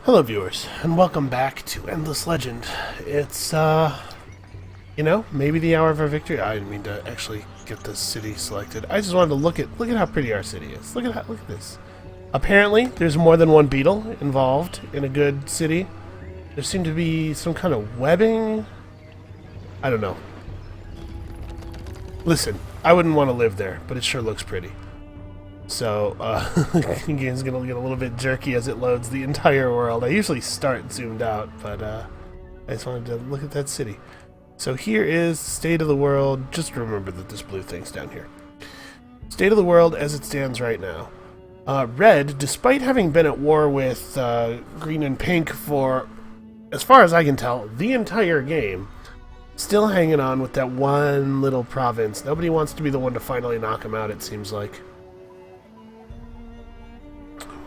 Hello viewers, and welcome back to Endless Legend. It's, maybe the hour of our victory. I didn't mean to actually get this city selected. I just wanted to look at how pretty our city is. Look at this. Apparently, there's more than one beetle involved in a good city. There seemed to be some kind of webbing. I don't know. Listen, I wouldn't want to live there, but it sure looks pretty. So, the game's gonna get a little bit jerky as it loads the entire world. I usually start zoomed out, but I just wanted to look at that city. So here is State of the World. Just remember that this blue thing's down here. State of the world as it stands right now. Red, despite having been at war with green and pink for, as far as I can tell, the entire game, still hanging on with that one little province. Nobody wants to be the one to finally knock them out, it seems like.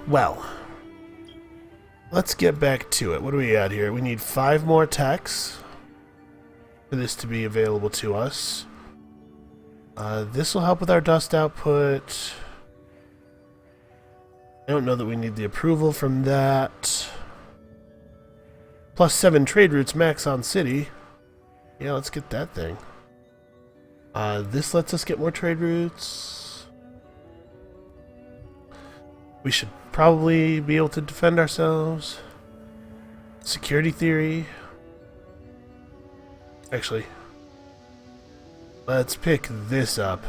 Well, let's get back to it. What do we got here? We need 5 more techs for this to be available to us. This will help with our dust output. I don't know that we need the approval from that. Plus 7 trade routes max on city. Yeah, let's get that thing. This lets us get more trade routes. We should probably be able to defend ourselves. Security theory. Actually, let's pick this up,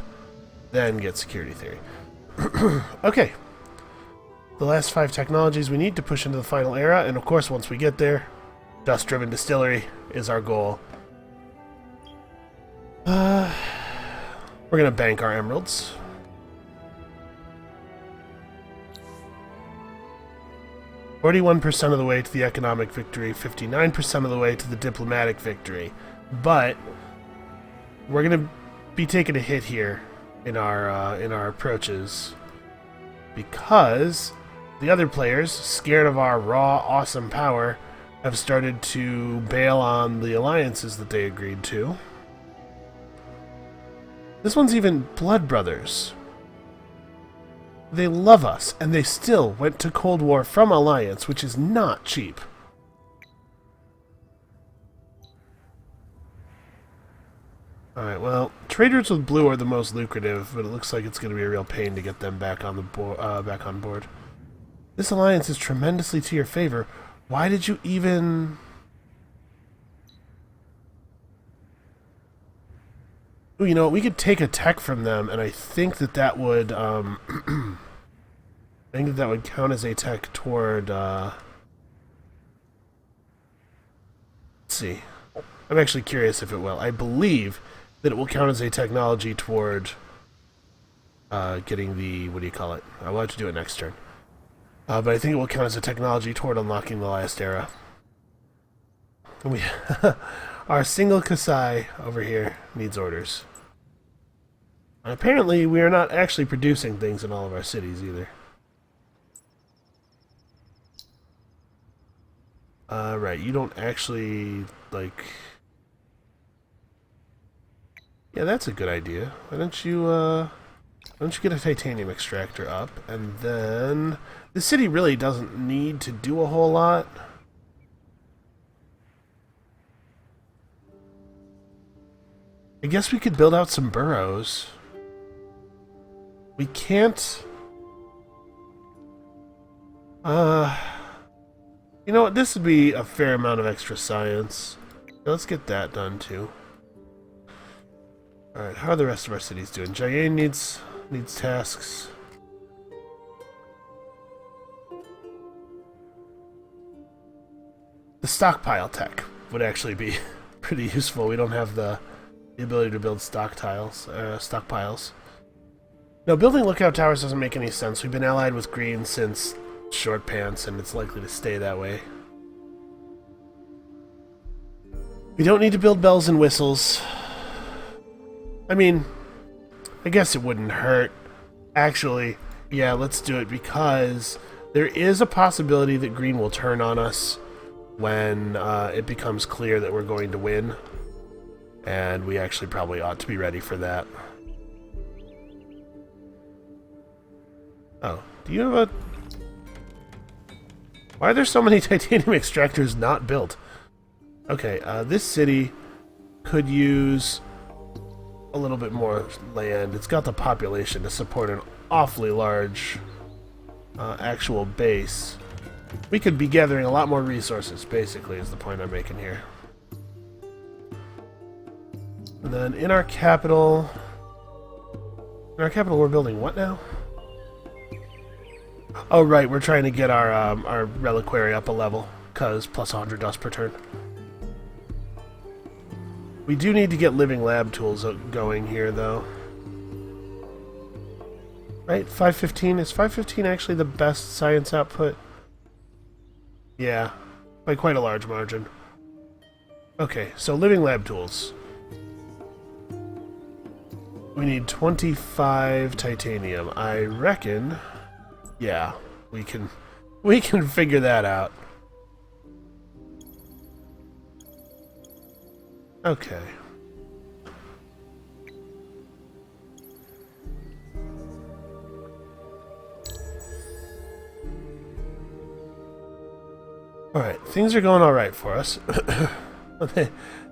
then get security theory. Okay. The last 5 technologies we need to push into the final era, and of course once we get there, dust-driven distillery is our goal. We're gonna bank our emeralds. 41% of the way to the economic victory, 59% of the way to the diplomatic victory. But we're going to be taking a hit here in our approaches because the other players, scared of our raw, awesome power, have started to bail on the alliances that they agreed to. This one's even blood brothers. They love us, and they still went to Cold War from Alliance, which is not cheap. Alright, well, traders with blue are the most lucrative, but it looks like it's going to be a real pain to get them back on back on board. This alliance is tremendously to your favor. Why did you even... Ooh, you know, we could take a tech from them, and I think that would, I think that would count as a tech toward, let's see. I'm actually curious if it will. I believe that it will count as a technology toward, getting the, what do you call it? I'll have to do it next turn. But I think it will count as a technology toward unlocking the last era. We... Our single Kasai over here needs orders. And apparently, we are not actually producing things in all of our cities either. Right, you don't actually, like... Yeah, that's a good idea. Why don't you get a titanium extractor up, and then... The city really doesn't need to do a whole lot. I guess we could build out some burrows. We can't... You know what? This would be a fair amount of extra science. Let's get that done, too. Alright, how are the rest of our cities doing? Cheyenne needs tasks. The stockpile tech would actually be pretty useful. We don't have the ability to build stockpiles. No, building lookout towers doesn't make any sense. We've been allied with green since short pants, and it's likely to stay that way. We don't need to build bells and whistles. I mean, I guess it wouldn't hurt. Actually, yeah, let's do it, because there is a possibility that green will turn on us when it becomes clear that we're going to win. And we actually probably ought to be ready for that. Oh, do you have a... Why are there so many titanium extractors not built? Okay, this city could use a little bit more land. It's got the population to support an awfully large actual base. We could be gathering a lot more resources, basically, is the point I'm making here. And then in our capital... we're building what now? Oh, right, we're trying to get our reliquary up a level, because plus 100 dust per turn. We do need to get living lab tools going here, though. Right, 515. Is 515 actually the best science output? Yeah, by quite a large margin. Okay, so living lab tools. We need 25 titanium. I reckon... yeah, we can figure that out. Okay. Alright, things are going alright for us.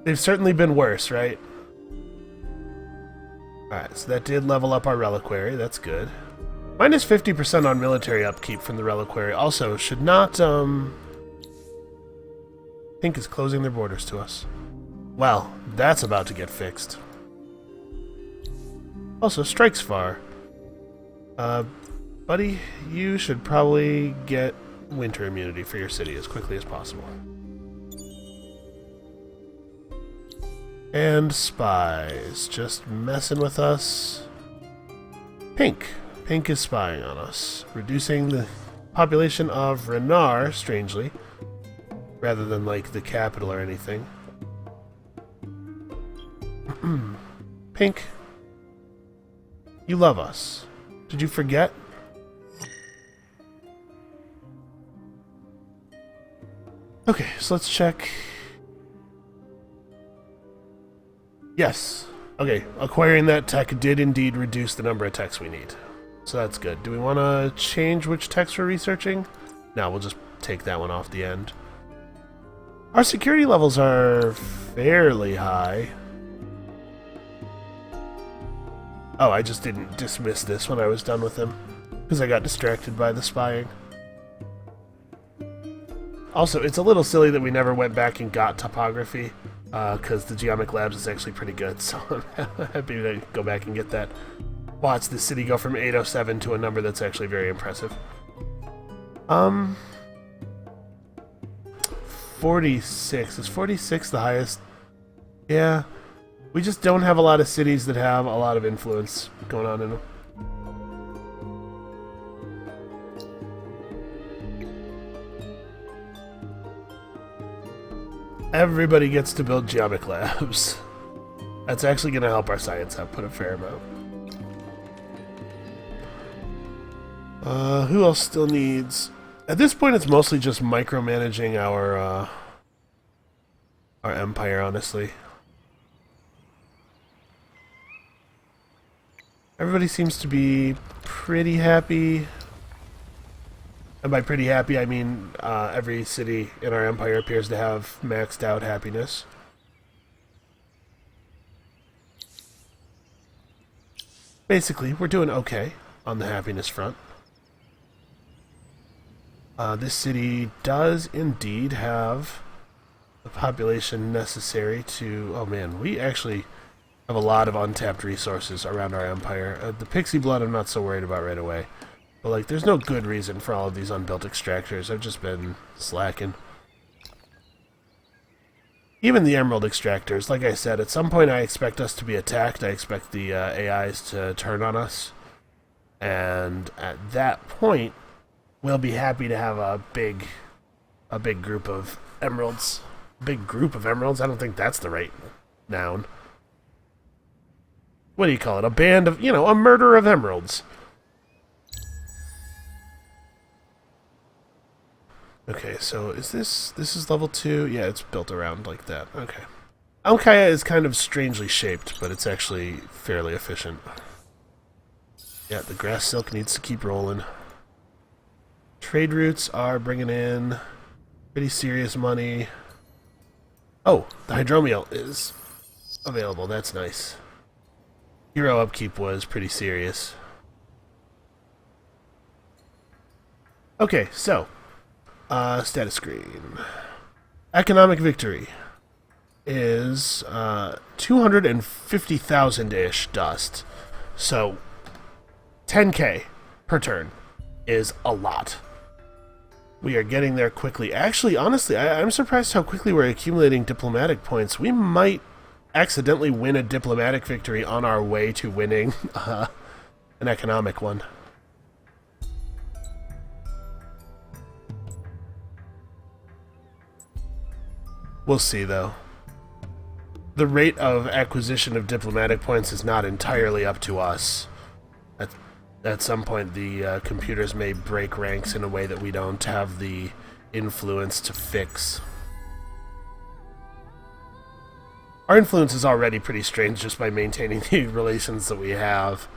They've certainly been worse, right? Alright, so that did level up our reliquary, that's good. Minus 50% on military upkeep from the reliquary. Also, should not, Pink is closing their borders to us. Well, that's about to get fixed. Also, strikes far. Buddy, you should probably get winter immunity for your city as quickly as possible. And spies. Just messing with us. Pink. Pink is spying on us. Reducing the population of Renard, strangely. Rather than, like, the capital or anything. Pink. You love us. Did you forget? Okay, so let's check. Yes. Okay, acquiring that tech did indeed reduce the number of techs we need. So that's good. Do we want to change which techs we're researching? No, we'll just take that one off the end. Our security levels are fairly high. Oh, I just didn't dismiss this when I was done with him, because I got distracted by the spying. Also, it's a little silly that we never went back and got topography, because the Geomic Labs is actually pretty good, so I'm happy to go back and get that. Watch the city go from 807 to a number that's actually very impressive. 46. Is 46 the highest? Yeah. We just don't have a lot of cities that have a lot of influence going on in them. Everybody gets to build Geomic Labs. That's actually going to help our science output a fair amount. Who else still needs... At this point, it's mostly just micromanaging our empire, honestly. Everybody seems to be pretty happy. And by pretty happy, I mean every city in our empire appears to have maxed out happiness. Basically, we're doing okay on the happiness front. This city does indeed have the population necessary to... Oh man, we actually have a lot of untapped resources around our empire. The pixie blood I'm not so worried about right away. But like, there's no good reason for all of these unbuilt extractors. I've just been slacking. Even the emerald extractors, like I said, at some point I expect us to be attacked. I expect the AIs to turn on us. And at that point, we'll be happy to have a big group of emeralds. Big group of emeralds? I don't think that's the right noun. What do you call it? A band of, you know, a murder of emeralds. Okay, so is this is level 2? Yeah, it's built around like that. Okay. Alkaya is kind of strangely shaped, but it's actually fairly efficient. Yeah, the grass silk needs to keep rolling. Trade routes are bringing in pretty serious money. Oh, the hydromiel is available. That's nice. Hero upkeep was pretty serious. Okay, so status screen. Economic victory is 250,000-ish dust. So 10k per turn is a lot. We are getting there quickly. Actually, honestly, I'm surprised how quickly we're accumulating diplomatic points. We might accidentally win a diplomatic victory on our way to winning an economic one. We'll see, though. The rate of acquisition of diplomatic points is not entirely up to us. At some point, the computers may break ranks in a way that we don't have the influence to fix. Our influence is already pretty strange just by maintaining the relations that we have.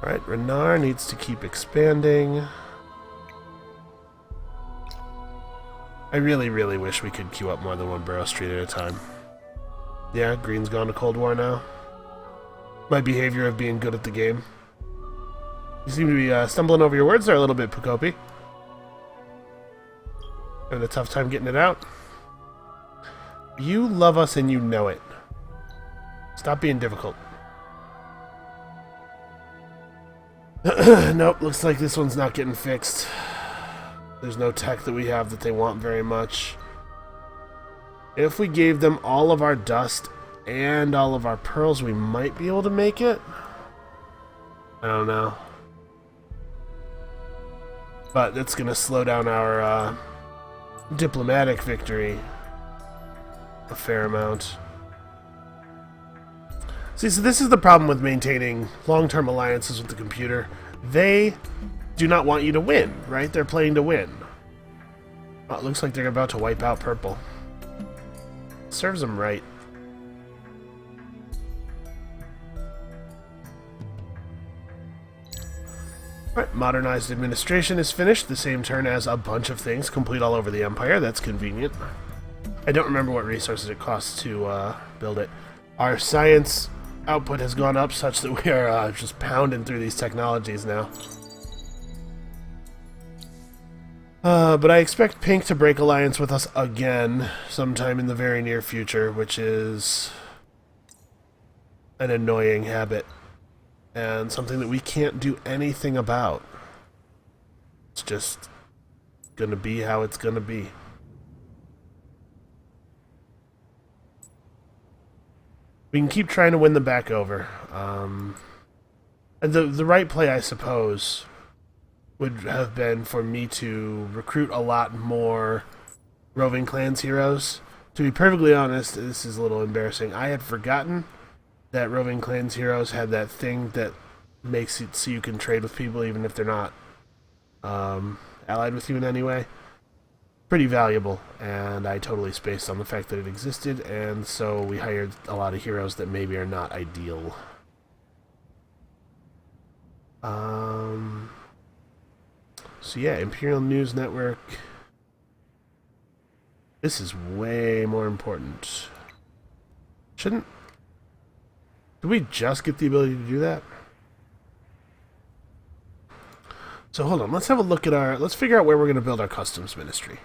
Alright, Renar needs to keep expanding. I really, really wish we could queue up more than one Borough Street at a time. Yeah, Green's gone to Cold War now. My behavior of being good at the game. You seem to be stumbling over your words there a little bit, Pukopi. Having a tough time getting it out. You love us and you know it. Stop being difficult. Nope, looks like this one's not getting fixed. There's no tech that we have that they want very much. If we gave them all of our dust and all of our pearls, we might be able to make it. I don't know. But it's going to slow down our diplomatic victory a fair amount. See, so this is the problem with maintaining long-term alliances with the computer. They do not want you to win, right? They're playing to win. Oh, it looks like they're about to wipe out purple. Serves them right. Alright, modernized administration is finished. The same turn as a bunch of things complete all over the Empire. That's convenient. I don't remember what resources it costs to build it. Our science output has gone up such that we are just pounding through these technologies now. But I expect Pink to break alliance with us again sometime in the very near future, which is an annoying habit and something that we can't do anything about. It's just gonna be how it's gonna be. We can keep trying to win them back over. And the right play, I suppose, would have been for me to recruit a lot more Roving Clans heroes. To be perfectly honest, this is a little embarrassing. I had forgotten that Roving Clans heroes had that thing that makes it so you can trade with people even if they're not allied with you in any way. Pretty valuable, and I totally spaced on the fact that it existed, and so we hired a lot of heroes that maybe are not ideal. So yeah, Imperial News Network. This is way more important. Did we just get the ability to do that? So hold on, let's have a look at let's figure out where we're going to build our customs ministry.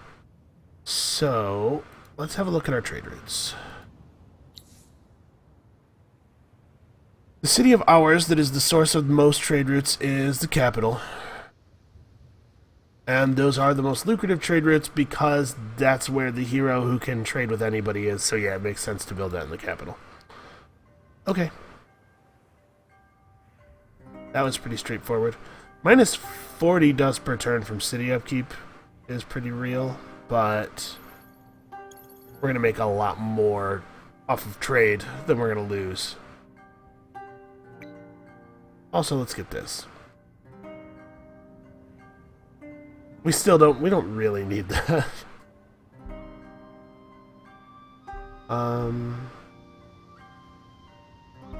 So, let's have a look at our trade routes. The city of ours that is the source of most trade routes is the capital. And those are the most lucrative trade routes because that's where the hero who can trade with anybody is. So yeah, it makes sense to build that in the capital. Okay. That was pretty straightforward. Minus 40 dust per turn from city upkeep is pretty real, but we're going to make a lot more off of trade than we're going to lose. Also, let's get this. We don't really need that.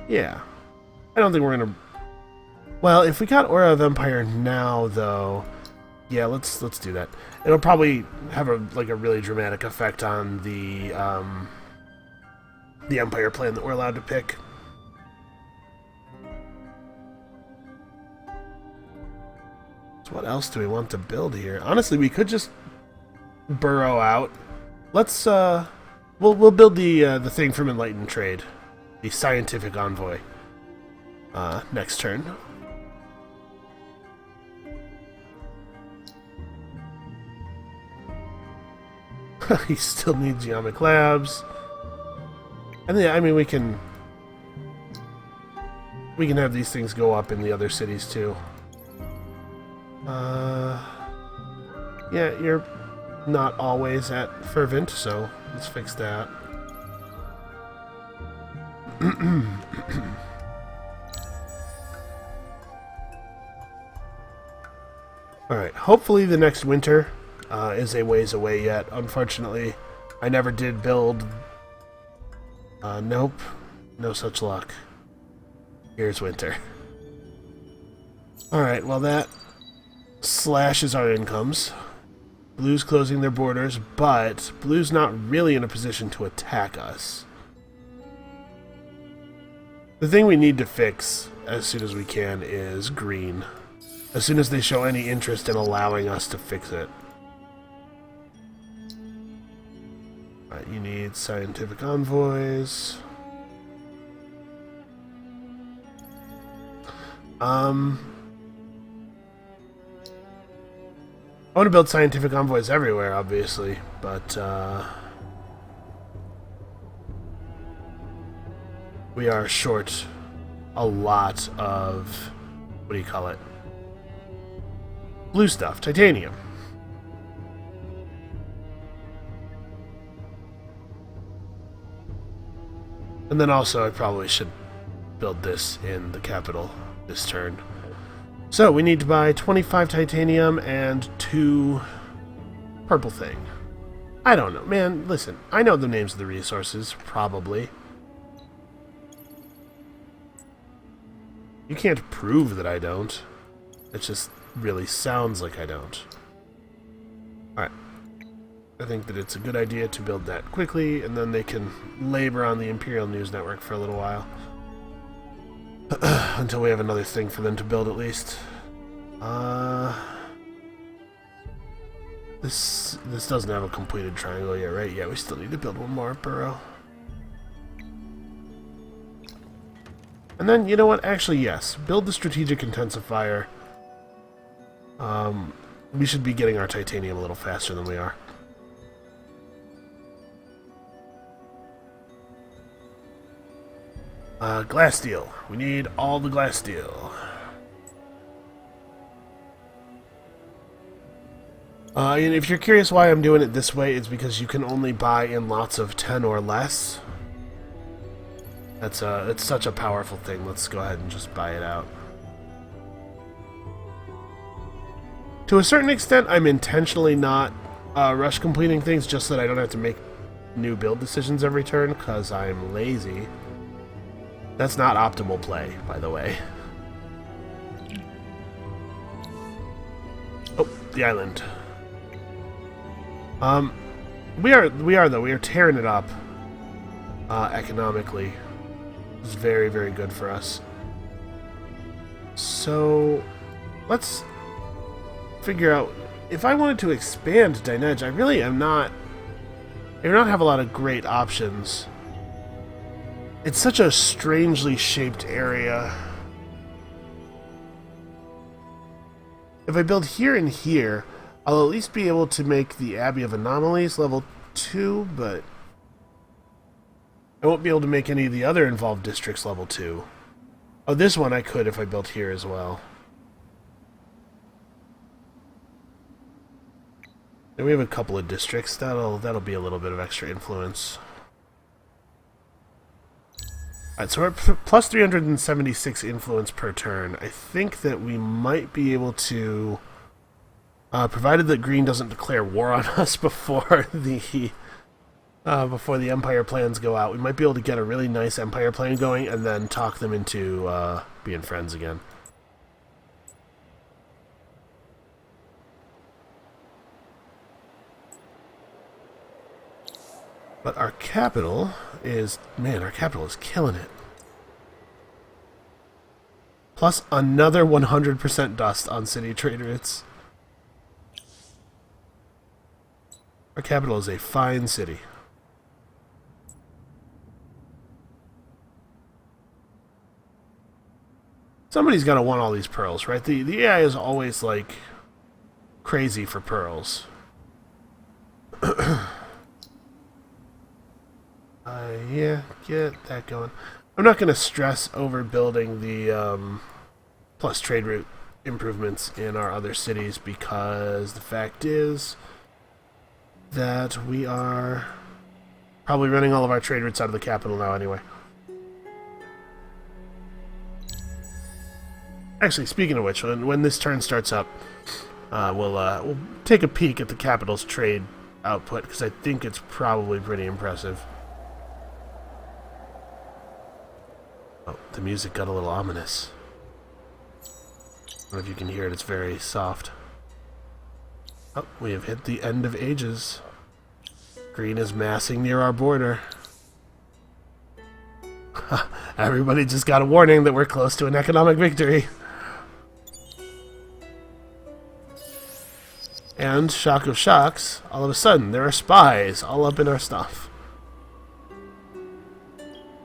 Yeah. I don't think we're gonna... Well, if we got Aura of Empire now, though... Yeah, let's do that. It'll probably have a really dramatic effect on the Empire plan that we're allowed to pick. So what else do we want to build here? Honestly, we could just burrow out. Let's we'll build the thing from Enlightened Trade, the scientific envoy. Next turn. He still needs Geomic Labs. And yeah, I mean we can have these things go up in the other cities too. Yeah, you're not always at Fervent, so let's fix that. Alright, hopefully the next winter is a ways away yet. Unfortunately, I never did build... nope. No such luck. Here's winter. Alright, well that slashes our incomes. Blue's closing their borders, but Blue's not really in a position to attack us. The thing we need to fix as soon as we can is green. As soon as they show any interest in allowing us to fix it. Alright, you need scientific envoys. I want to build scientific envoys everywhere, obviously, but we are short a lot of, what do you call it? Blue stuff, titanium. And then also I probably should build this in the capital this turn. So we need to buy 25 titanium and 2 purple thing. I don't know, man, listen, I know the names of the resources, probably. You can't prove that I don't. It just really sounds like I don't. Alright. I think that it's a good idea to build that quickly, and then they can labor on the Imperial News Network for a little while. Until we have another thing for them to build, at least. This doesn't have a completed triangle yet, right? Yeah, we still need to build one more burrow. And then, you know what? Actually, yes. Build the strategic intensifier. We should be getting our titanium a little faster than we are. Glass steel. We need all the glass steel. And if you're curious why I'm doing it this way, it's because you can only buy in lots of 10 or less. It's such a powerful thing. Let's go ahead and just buy it out. To a certain extent, I'm intentionally not rush completing things just so that I don't have to make new build decisions every turn, because I'm lazy. That's not optimal play, by the way. Oh, the island. We are tearing it up economically. It's very, very good for us. So let's figure out if I wanted to expand Dinej. I really am not. I do not have a lot of great options. It's such a strangely shaped area. If I build here and here, I'll at least be able to make the Abbey of Anomalies level 2, but I won't be able to make any of the other involved districts level 2. Oh, this one I could if I built here as well. And we have a couple of districts. That'll be a little bit of extra influence. Alright, so we're at plus 376 influence per turn. I think that we might be able to, provided that green doesn't declare war on us before the before the Empire plans go out. We might be able to get a really nice Empire plan going and then talk them into being friends again. But our capital is... Man, our capital is killing it. Plus another 100% dust on city trade routes. Our capital is a fine city. Somebody's got to want all these pearls, right? The AI is always, like, crazy for pearls. Yeah, get that going. I'm not going to stress over building the plus trade route improvements in our other cities because the fact is that we are probably running all of our trade routes out of the capital now anyway. Actually, speaking of which, when this turn starts up, we'll take a peek at the capital's trade output because I think it's probably pretty impressive. Oh, the music got a little ominous. I don't know if you can hear it, it's very soft. Oh, we have hit the end of ages. Green is massing near our border. Everybody just got a warning that we're close to an economic victory. And, shock of shocks, all of a sudden there are spies all up in our stuff.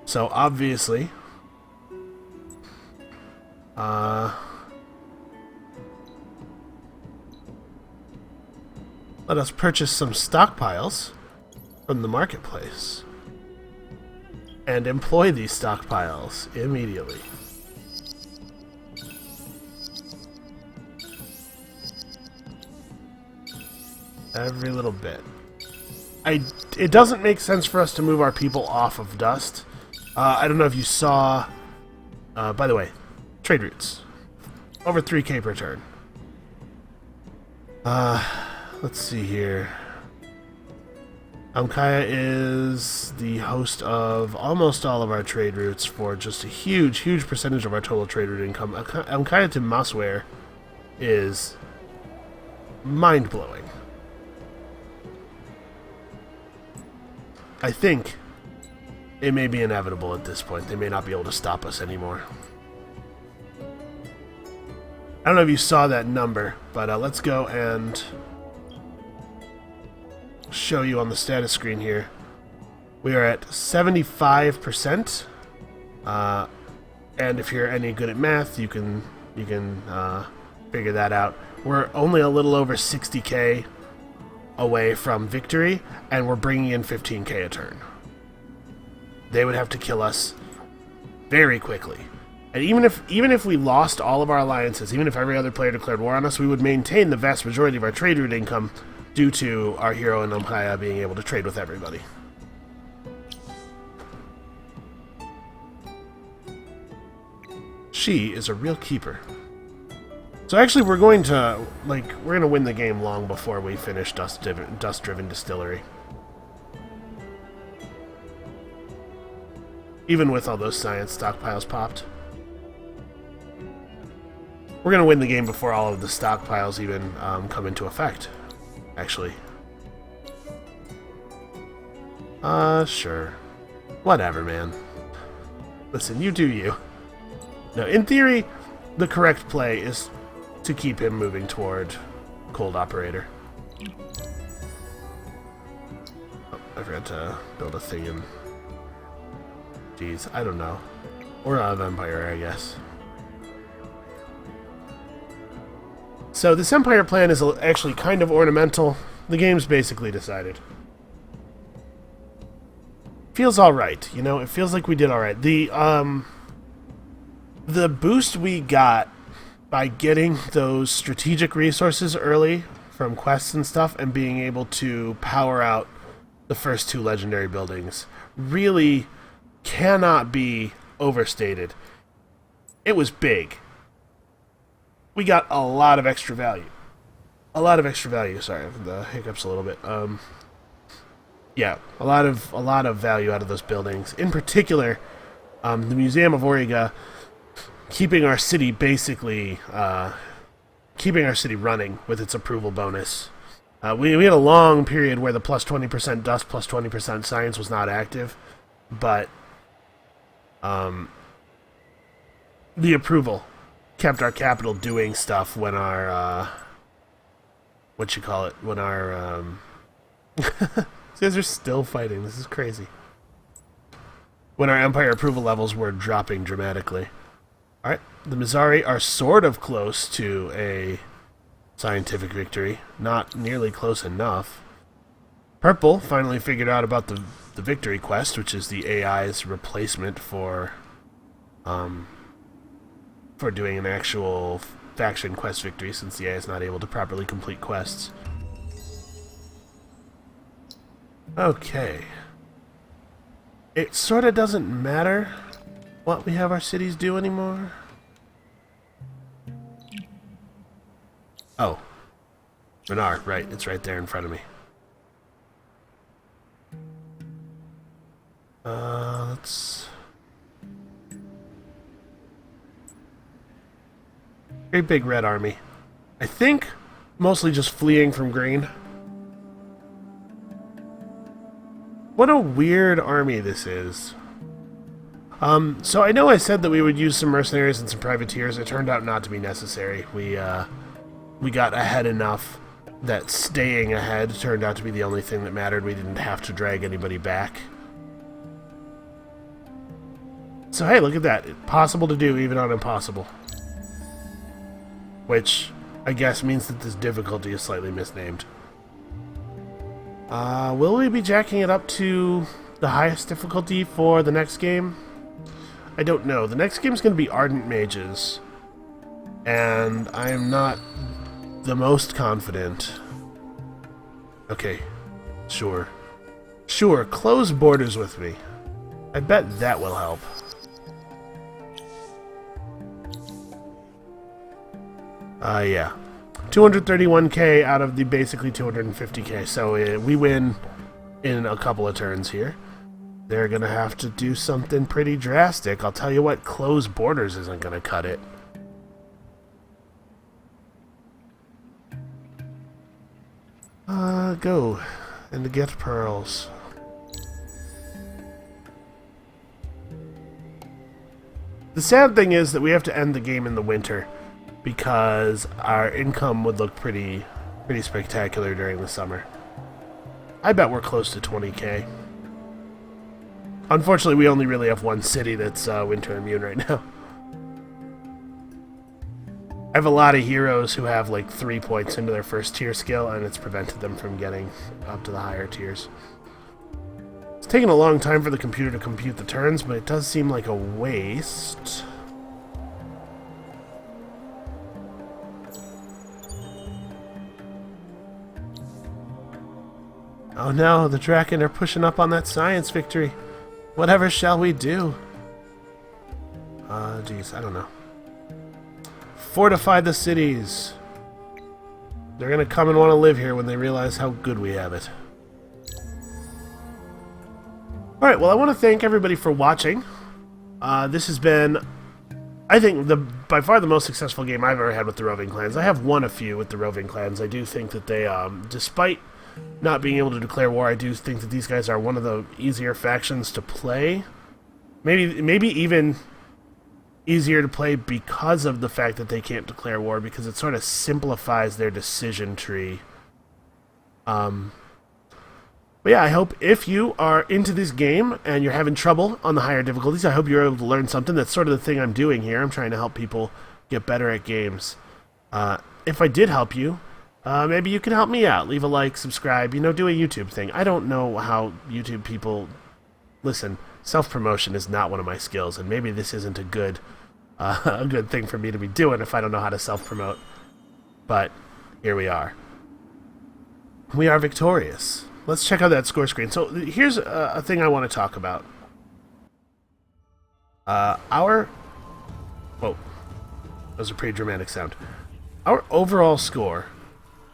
So, obviously... let us purchase some stockpiles from the marketplace and employ these stockpiles immediately. Every little bit. It doesn't make sense for us to move our people off of dust. I don't know if you saw... by the way, trade routes. Over 3k per turn. Let's see here. Amkaya is the host of almost all of our trade routes for just a huge, huge percentage of our total trade route income. Amkaya to Masware is mind-blowing. I think it may be inevitable at this point. They may not be able to stop us anymore. I don't know if you saw that number, but let's go and show you on the status screen here. We are at 75%. And if you're any good at math, you can figure that out. We're only a little over 60k away from victory, and we're bringing in 15k a turn. They would have to kill us very quickly. And even if we lost all of our alliances, even if every other player declared war on us, we would maintain the vast majority of our trade route income due to our hero in Namkhaya being able to trade with everybody. She is a real keeper. So actually we're going to win the game long before we finish Dust-Driven Distillery. Even with all those science stockpiles popped. We're going to win the game before all of the stockpiles even come into effect, actually. Sure. Whatever, man. Listen, you do you. No, in theory, the correct play is to keep him moving toward Cold Operator. Oh, I forgot to build a thing in... Jeez, I don't know. Or out of Empire, I guess. So this Empire plan is actually kind of ornamental. The game's basically decided. Feels alright, you know? It feels like we did alright. The boost we got by getting those strategic resources early from quests and stuff and being able to power out the first two legendary buildings really cannot be overstated. It was big. We got a lot of extra value. A lot of extra value. Sorry, the hiccups a little bit. Yeah, a lot of value out of those buildings. In particular, the Museum of Auriga, keeping our city basically keeping our city running with its approval bonus. We had a long period where the plus 20% dust, plus 20% science was not active, but the approval kept our capital doing stuff when our when our these guys are still fighting. This is crazy. When our empire approval levels were dropping dramatically. Alright, the Mizari are sort of close to a scientific victory. Not nearly close enough. Purple finally figured out about the victory quest, which is the AI's replacement for doing an actual faction quest victory, since the AI is not able to properly complete quests. Okay. It sort of doesn't matter what we have our cities do anymore. Oh. Renard, right. It's right there in front of me. Let's... Very big red army. I think mostly just fleeing from green. What a weird army this is. So I know I said that we would use some mercenaries and some privateers. It turned out not to be necessary. We got ahead enough that staying ahead turned out to be the only thing that mattered. We didn't have to drag anybody back. So hey, look at that. It's possible to do even on impossible. Which I guess means that this difficulty is slightly misnamed. Will we be jacking it up to the highest difficulty for the next game? I don't know. The next game is going to be Ardent Mages. And I am not the most confident. Okay. Sure. Sure, close borders with me. I bet that will help. Yeah. 231k out of the basically 250k, so we win in a couple of turns here. They're gonna have to do something pretty drastic. I'll tell you what, close borders isn't gonna cut it. Go and get pearls. The sad thing is that we have to end the game in the winter, because our income would look pretty spectacular during the summer. I bet we're close to 20k. Unfortunately, we only really have one city that's winter immune right now. I have a lot of heroes who have like 3 points into their first tier skill, and it's prevented them from getting up to the higher tiers. It's taken a long time for the computer to compute the turns, but it does seem like a waste. Oh no, the Draken are pushing up on that science victory. Whatever shall we do? Geez, I don't know. Fortify the cities. They're gonna come and want to live here when they realize how good we have it. Alright, well I want to thank everybody for watching. This has been, I think, by far the most successful game I've ever had with the Roving Clans. I have won a few with the Roving Clans. I do think that they, despite not being able to declare war, I do think that these guys are one of the easier factions to play. Maybe even easier to play because of the fact that they can't declare war, because it sort of simplifies their decision tree. But yeah, I hope if you are into this game and you're having trouble on the higher difficulties, I hope you're able to learn something. That's sort of the thing I'm doing here. I'm trying to help people get better at games. If I did help you, maybe you can help me out. Leave a like, subscribe, do a YouTube thing. I don't know how YouTube people... Listen, self-promotion is not one of my skills, and maybe this isn't a good thing for me to be doing if I don't know how to self-promote. But here we are. We are victorious. Let's check out that score screen. So here's a thing I want to talk about. Whoa. That was a pretty dramatic sound. Our overall score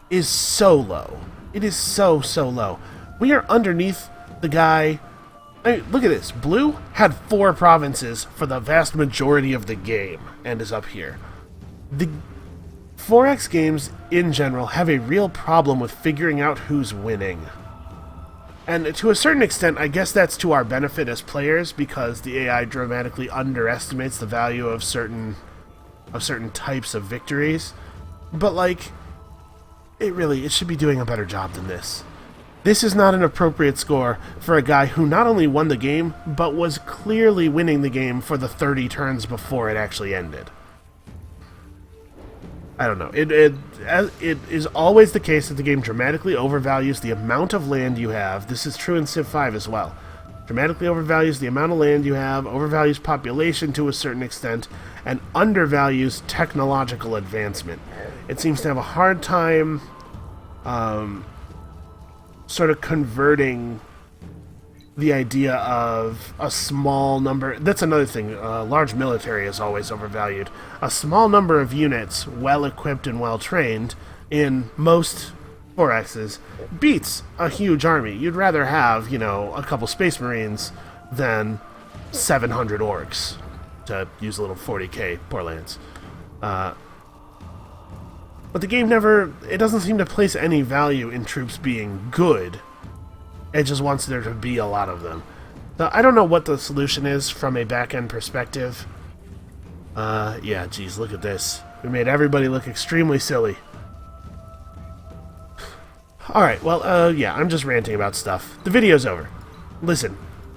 is so low. It is so low. We are underneath the guy. I mean, look at this. Blue had 4 provinces for the vast majority of the game and is up here. The 4X games in general have a real problem with figuring out who's winning. And to a certain extent, I guess that's to our benefit as players, because the AI dramatically underestimates the value of certain types of victories. But like, it should be doing a better job than this. This is not an appropriate score for a guy who not only won the game, but was clearly winning the game for the 30 turns before it actually ended. I don't know. It is always the case that the game dramatically overvalues the amount of land you have. This is true in Civ 5 as well. Dramatically overvalues the amount of land you have, overvalues population to a certain extent, and undervalues technological advancement. It seems to have a hard time sort of converting the idea of a small number. That's another thing. Large military is always overvalued. A small number of units, well equipped and well trained, in most 4Xs, beats a huge army. You'd rather have, a couple Space Marines than 700 orcs, to use a little 40k Portlands. But the game it doesn't seem to place any value in troops being good. It just wants there to be a lot of them. Now, I don't know what the solution is from a back-end perspective. Yeah, geez, look at this. We made everybody look extremely silly. Alright, well, yeah, I'm just ranting about stuff. The video's over. Listen,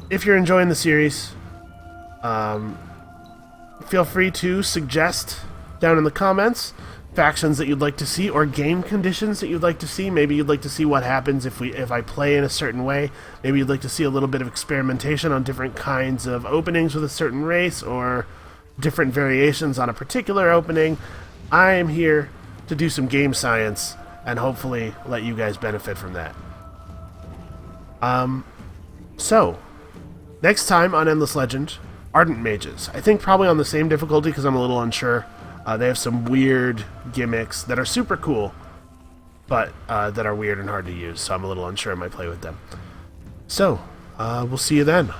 if you're enjoying the series, feel free to suggest down in the comments factions that you'd like to see, or game conditions that you'd like to see. Maybe you'd like to see what happens if I play in a certain way. Maybe you'd like to see a little bit of experimentation on different kinds of openings with a certain race, or different variations on a particular opening. I am here to do some game science and hopefully let you guys benefit from that. So, next time on Endless Legend, Ardent Mages. I think probably on the same difficulty because I'm a little unsure. They have some weird gimmicks that are super cool, but that are weird and hard to use, so I'm a little unsure I might play with them. So, we'll see you then.